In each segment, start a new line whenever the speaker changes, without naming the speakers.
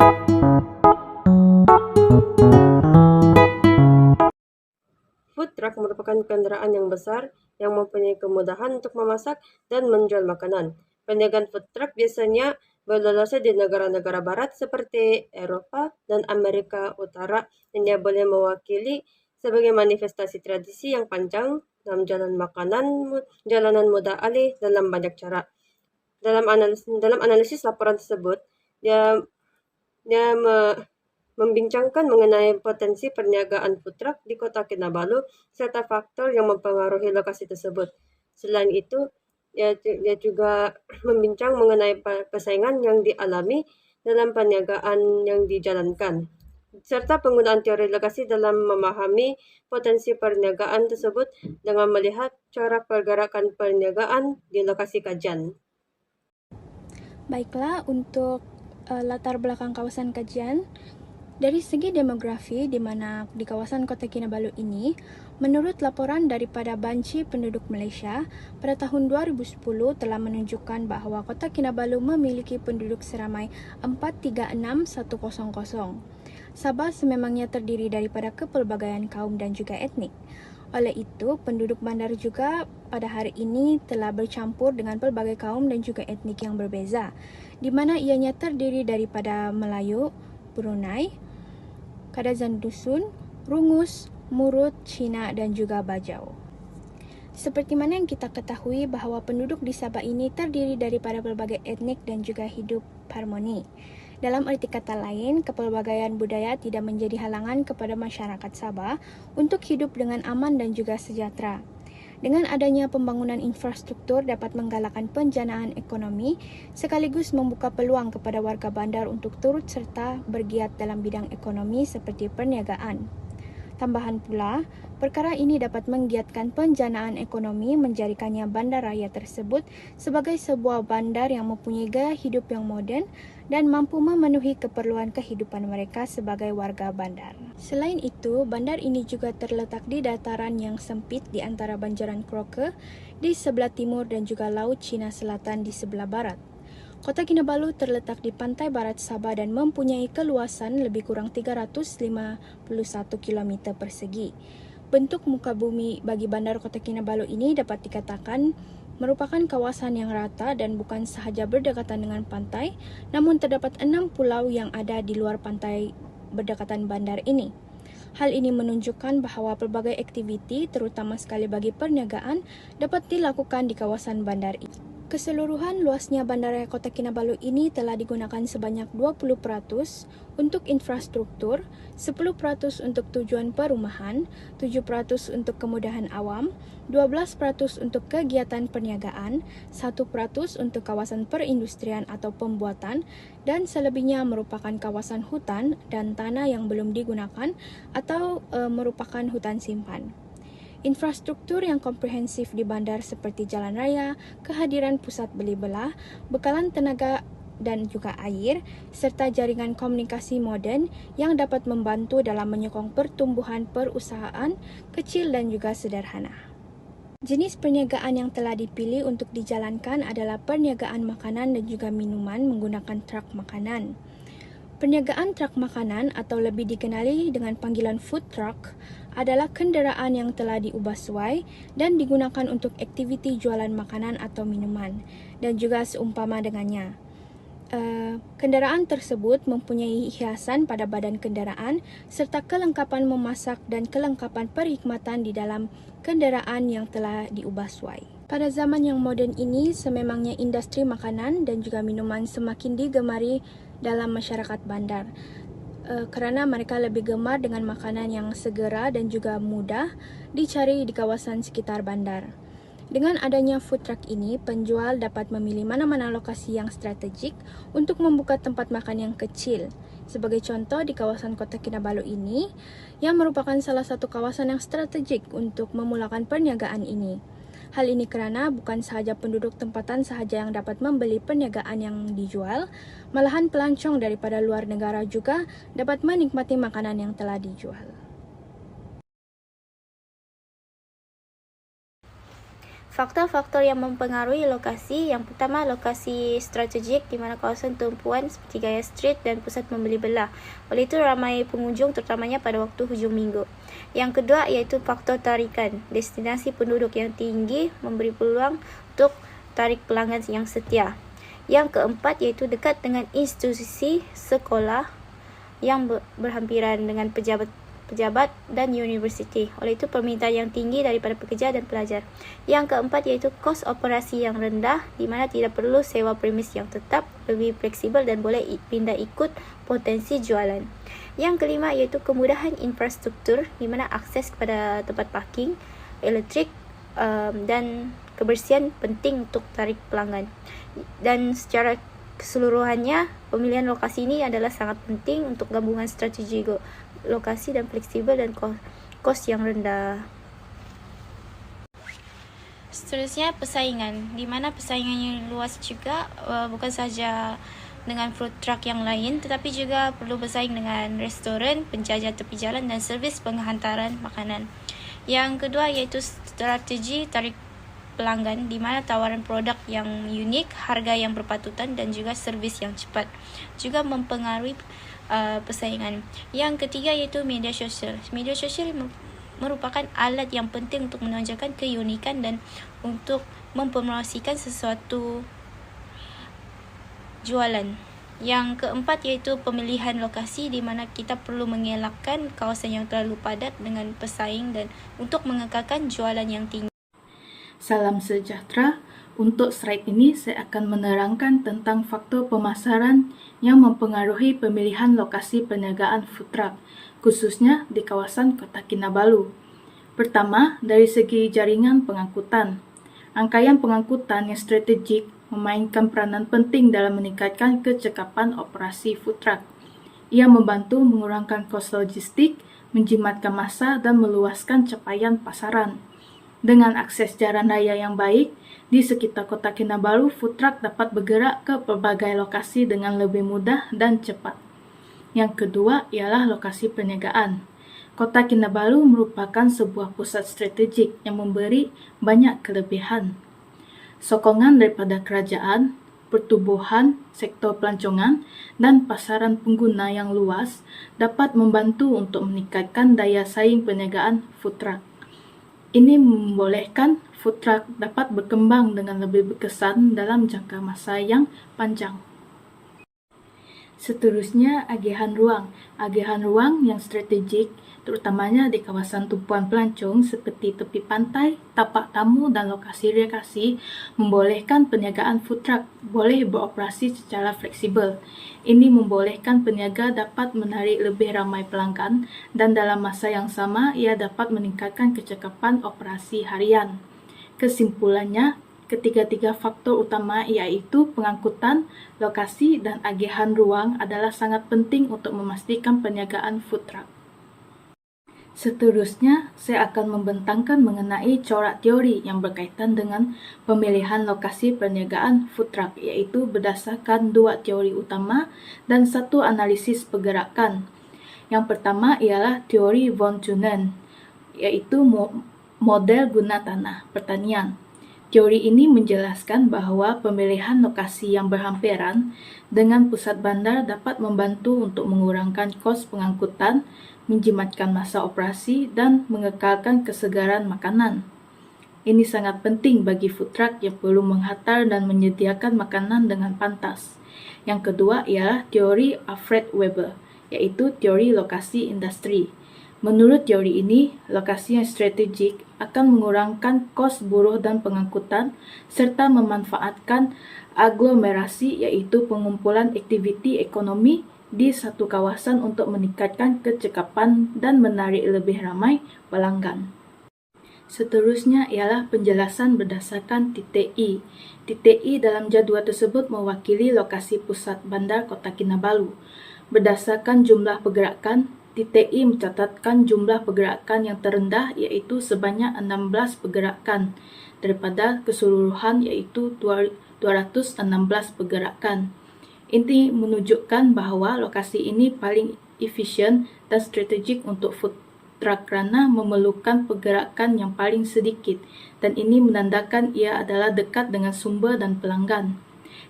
Food truck merupakan kendaraan yang besar yang mempunyai kemudahan untuk memasak dan menjual makanan. Perniagaan food truck biasanya berlokasi di negara-negara barat seperti Eropa dan Amerika Utara, dan dia boleh mewakili sebagai manifestasi tradisi yang panjang dalam jalanan mudah alih dalam banyak cara. Dalam analisis laporan tersebut, dia dia membincangkan mengenai potensi perniagaan food truck di Kota Kinabalu serta faktor yang mempengaruhi lokasi tersebut. Selain itu, dia juga membincang mengenai persaingan yang dialami dalam perniagaan yang dijalankan, serta penggunaan teori lokasi dalam memahami potensi perniagaan tersebut dengan melihat cara pergerakan perniagaan di lokasi kajian.
Baiklah, untuk latar belakang kawasan kajian, dari segi demografi di mana di kawasan Kota Kinabalu ini, menurut laporan daripada Banci Penduduk Malaysia, pada tahun 2010 telah menunjukkan bahawa Kota Kinabalu memiliki penduduk seramai 436,100. Sabah sememangnya terdiri daripada kepelbagaian kaum dan juga etnik. Oleh itu, penduduk bandar juga pada hari ini telah bercampur dengan pelbagai kaum dan juga etnik yang berbeza, di mana ianya terdiri daripada Melayu, Brunei, Kadazan Dusun, Rungus, Murut, Cina dan juga Bajau. Seperti mana yang kita ketahui bahawa penduduk di Sabah ini terdiri daripada pelbagai etnik dan juga hidup harmoni. Dalam erti kata lain, kepelbagaian budaya tidak menjadi halangan kepada masyarakat Sabah untuk hidup dengan aman dan juga sejahtera. Dengan adanya pembangunan infrastruktur dapat menggalakkan penjanaan ekonomi sekaligus membuka peluang kepada warga bandar untuk turut serta bergiat dalam bidang ekonomi seperti perniagaan. Tambahan pula, perkara ini dapat menggiatkan penjanaan ekonomi menjadikannya bandaraya tersebut sebagai sebuah bandar yang mempunyai gaya hidup yang moden dan mampu memenuhi keperluan kehidupan mereka sebagai warga bandar. Selain itu, bandar ini juga terletak di dataran yang sempit di antara Banjaran Crocker di sebelah timur dan juga Laut Cina Selatan di sebelah barat. Kota Kinabalu terletak di pantai barat Sabah dan mempunyai keluasan lebih kurang 351 km persegi. Bentuk muka bumi bagi bandar Kota Kinabalu ini dapat dikatakan merupakan kawasan yang rata dan bukan sahaja berdekatan dengan pantai, namun terdapat 6 pulau yang ada di luar pantai berdekatan bandar ini. Hal ini menunjukkan bahawa pelbagai aktiviti, terutama sekali bagi perniagaan, dapat dilakukan di kawasan bandar ini. Keseluruhan luasnya bandaraya Kota Kinabalu ini telah digunakan sebanyak 20% untuk infrastruktur, 10% untuk tujuan perumahan, 7% untuk kemudahan awam, 12% untuk kegiatan perniagaan, 1% untuk kawasan perindustrian atau pembuatan, dan selebihnya merupakan kawasan hutan dan tanah yang belum digunakan atau merupakan hutan simpan. Infrastruktur yang komprehensif di bandar seperti jalan raya, kehadiran pusat beli belah, bekalan tenaga dan juga air, serta jaringan komunikasi moden yang dapat membantu dalam menyokong pertumbuhan perusahaan kecil dan juga sederhana. Jenis perniagaan yang telah dipilih untuk dijalankan adalah perniagaan makanan dan juga minuman menggunakan truk makanan. Perniagaan truk makanan atau lebih dikenali dengan panggilan food truck adalah kenderaan yang telah diubah sesuai dan digunakan untuk aktiviti jualan makanan atau minuman dan juga seumpama dengannya. Kenderaan tersebut mempunyai hiasan pada badan kenderaan serta kelengkapan memasak dan kelengkapan perkhidmatan di dalam kenderaan yang telah diubah sesuai. Pada zaman yang moden ini, sememangnya industri makanan dan juga minuman semakin digemari dalam masyarakat bandar kerana mereka lebih gemar dengan makanan yang segera dan juga mudah dicari di kawasan sekitar bandar. Dengan adanya food truck ini, penjual dapat memilih mana-mana lokasi yang strategik untuk membuka tempat makan yang kecil. Sebagai contoh, di kawasan Kota Kinabalu ini, yang merupakan salah satu kawasan yang strategik untuk memulakan perniagaan ini. Hal ini kerana bukan sahaja penduduk tempatan sahaja yang dapat membeli perniagaan yang dijual, malahan pelancong daripada luar negara juga dapat menikmati makanan yang telah dijual.
Faktor-faktor yang mempengaruhi lokasi, yang pertama lokasi strategik di mana kawasan tumpuan seperti Gaya Street dan pusat membeli belah. Oleh itu ramai pengunjung terutamanya pada waktu hujung minggu. Yang kedua iaitu faktor tarikan. Destinasi penduduk yang tinggi memberi peluang untuk tarik pelanggan yang setia. Yang keempat iaitu dekat dengan institusi sekolah yang berhampiran dengan pejabat dan universiti. Oleh itu permintaan yang tinggi daripada pekerja dan pelajar. Yang keempat iaitu kos operasi yang rendah di mana tidak perlu sewa premis yang tetap, lebih fleksibel dan boleh pindah ikut potensi jualan. Yang kelima iaitu kemudahan infrastruktur di mana akses kepada tempat parking, elektrik dan kebersihan penting untuk tarik pelanggan. Dan secara keseluruhannya, pemilihan lokasi ini adalah sangat penting untuk gabungan strategi lokasi dan fleksibel dan kos yang rendah. Seterusnya persaingan, di mana persaingannya luas juga, bukan sahaja dengan food truck yang lain, tetapi juga perlu bersaing dengan restoran, penjajah tepi jalan dan servis penghantaran makanan. Yang kedua iaitu strategi tarik pelanggan di mana tawaran produk yang unik, harga yang berpatutan dan juga servis yang cepat juga mempengaruhi persaingan. Yang ketiga iaitu media sosial. Media sosial merupakan alat yang penting untuk menonjolkan keunikan dan untuk mempromosikan sesuatu jualan. Yang keempat iaitu pemilihan lokasi di mana kita perlu mengelakkan kawasan yang terlalu padat dengan pesaing dan untuk mengekalkan jualan yang tinggi.
Salam sejahtera. Untuk slide ini saya akan menerangkan tentang faktor pemasaran yang mempengaruhi pemilihan lokasi perniagaan food truck, khususnya di kawasan Kota Kinabalu. Pertama, dari segi jaringan pengangkutan. Rangkaian pengangkutan yang strategik memainkan peranan penting dalam meningkatkan kecekapan operasi food truck. Ia membantu mengurangkan kos logistik, menjimatkan massa dan meluaskan capaian pasaran. Dengan akses jalan raya yang baik, di sekitar Kota Kinabalu, food truck dapat bergerak ke berbagai lokasi dengan lebih mudah dan cepat. Yang kedua ialah lokasi perniagaan. Kota Kinabalu merupakan sebuah pusat strategik yang memberi banyak kelebihan. Sokongan daripada kerajaan, pertubuhan, sektor pelancongan, dan pasaran pengguna yang luas dapat membantu untuk meningkatkan daya saing perniagaan food truck. Ini membolehkan food truck dapat berkembang dengan lebih berkesan dalam jangka masa yang panjang. Seterusnya, agihan ruang. Agihan ruang yang strategik, terutamanya di kawasan tumpuan pelancong seperti tepi pantai, tapak tamu dan lokasi rekreasi, membolehkan perniagaan food truck boleh beroperasi secara fleksibel. Ini membolehkan peniaga dapat menarik lebih ramai pelanggan dan dalam masa yang sama ia dapat meningkatkan kecekapan operasi harian. Kesimpulannya, ketiga-tiga faktor utama iaitu pengangkutan, lokasi, dan agihan ruang adalah sangat penting untuk memastikan perniagaan food truck. Seterusnya, saya akan membentangkan mengenai corak teori yang berkaitan dengan pemilihan lokasi perniagaan food truck, iaitu berdasarkan dua teori utama dan satu analisis pergerakan. Yang pertama ialah teori von Thunen, iaitu model guna tanah pertanian. Teori ini menjelaskan bahawa pemilihan lokasi yang berhampiran dengan pusat bandar dapat membantu untuk mengurangkan kos pengangkutan, menjimatkan masa operasi, dan mengekalkan kesegaran makanan. Ini sangat penting bagi food truck yang perlu menghantar dan menyediakan makanan dengan pantas. Yang kedua ialah teori Alfred Weber, iaitu teori lokasi industri. Menurut teori ini, lokasi yang strategik akan mengurangkan kos buruh dan pengangkutan serta memanfaatkan aglomerasi, iaitu pengumpulan aktiviti ekonomi di satu kawasan untuk meningkatkan kecekapan dan menarik lebih ramai pelanggan. Seterusnya ialah penjelasan berdasarkan titik I. Titik I dalam jadual tersebut mewakili lokasi pusat bandar Kota Kinabalu. Berdasarkan jumlah pergerakan, titik I mencatatkan jumlah pergerakan yang terendah iaitu sebanyak 16 pergerakan daripada keseluruhan iaitu 216 pergerakan. Ini menunjukkan bahawa lokasi ini paling efisien dan strategik untuk food truck karena memerlukan pergerakan yang paling sedikit, dan ini menandakan ia adalah dekat dengan sumber dan pelanggan.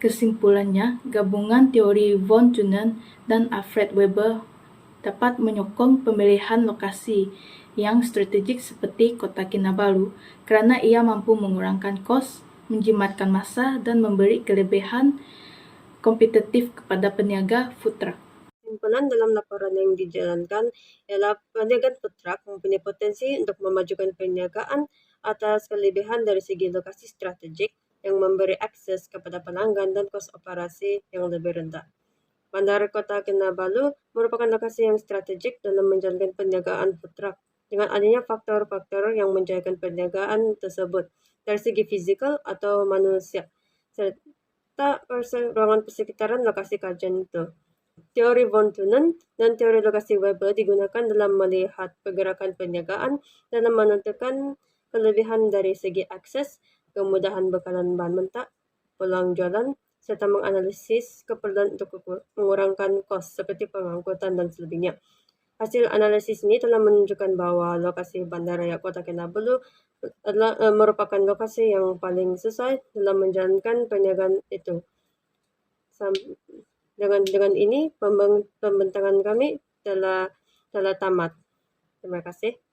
Kesimpulannya, gabungan teori von Thunen dan Alfred Weber dapat menyokong pemilihan lokasi yang strategik seperti Kota Kinabalu kerana ia mampu mengurangkan kos, menjimatkan masa dan memberi kelebihan kompetitif kepada peniaga food truck.
Kesimpulan dalam laporan yang dijalankan ialah perniagaan food truck mempunyai potensi untuk memajukan perniagaan atas kelebihan dari segi lokasi strategik yang memberi akses kepada pelanggan dan kos operasi yang lebih rendah. Bandar Kota Kinabalu merupakan lokasi yang strategik dalam menjalankan perniagaan food truck dengan adanya faktor-faktor yang menjayakan perniagaan tersebut dari segi fizikal atau manusia serta ruangan persekitaran lokasi kajian itu. Teori von Thunen dan teori lokasi Weber digunakan dalam melihat pergerakan perniagaan dalam menentukan kelebihan dari segi akses, kemudahan bekalan bahan mentah, peluang jualan, serta menganalisis keperluan untuk mengurangkan kos seperti pengangkutan dan selebihnya. Hasil analisis ini telah menunjukkan bahwa lokasi Bandaraya Kota Kinabalu adalah merupakan lokasi yang paling sesuai dalam menjalankan perniagaan itu. Dengan ini pembentangan kami telah tamat. Terima kasih.